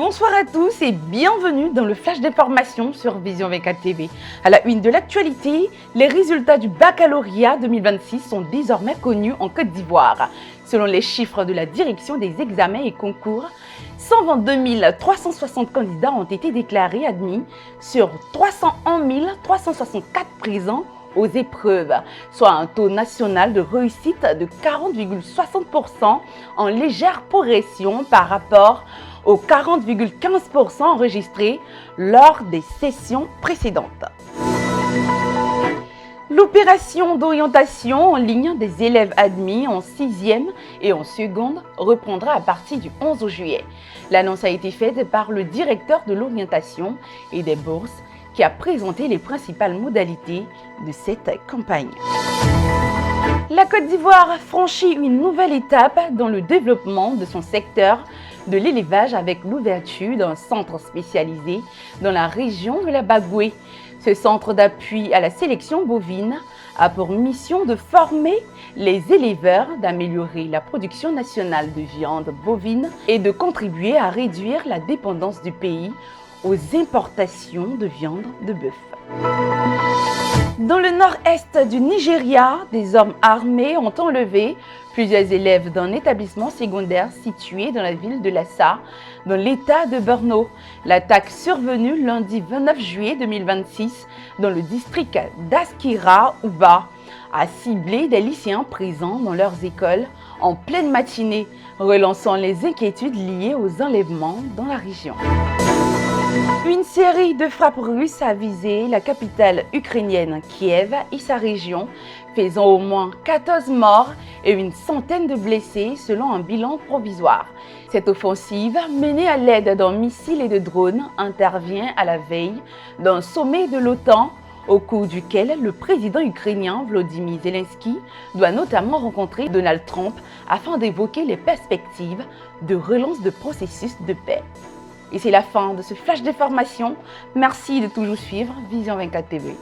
Bonsoir à tous et bienvenue dans le flash d'information sur Vision 24 TV. À la une de l'actualité, les résultats du baccalauréat 2026 sont désormais connus en Côte d'Ivoire. Selon les chiffres de la direction des examens et concours, 122 360 candidats ont été déclarés admis sur 301 364 présents aux épreuves, soit un taux national de réussite de 40,60% en légère progression par rapport aux 40,15% enregistrés lors des sessions précédentes. L'opération d'orientation en ligne des élèves admis en 6e et en seconde reprendra à partir du 11 juillet. L'annonce a été faite par le directeur de l'orientation et des bourses qui a présenté les principales modalités de cette campagne. La Côte d'Ivoire franchit une nouvelle étape dans le développement de son secteur de l'élevage avec l'ouverture d'un centre spécialisé dans la région de la Bagoué. Ce centre d'appui à la sélection bovine a pour mission de former les éleveurs, d'améliorer la production nationale de viande bovine et de contribuer à réduire la dépendance du pays aux importations de viande de bœuf. Dans le nord-est du Nigeria, des hommes armés ont enlevé plusieurs élèves d'un établissement secondaire situé dans la ville de Lassa, dans l'état de Borno. L'attaque survenue lundi 29 juillet 2026 dans le district d'Askira-Uba a ciblé des lycéens présents dans leurs écoles en pleine matinée, relançant les inquiétudes liées aux enlèvements dans la région. Une série de frappes russes a visé la capitale ukrainienne Kiev et sa région, faisant au moins 14 morts et une centaine de blessés selon un bilan provisoire. Cette offensive, menée à l'aide d'un missile et de drones, intervient à la veille d'un sommet de l'OTAN au cours duquel le président ukrainien Volodymyr Zelensky doit notamment rencontrer Donald Trump afin d'évoquer les perspectives de relance de processus de paix. Et c'est la fin de ce flash d'information. Merci de toujours suivre Vision 24 TV.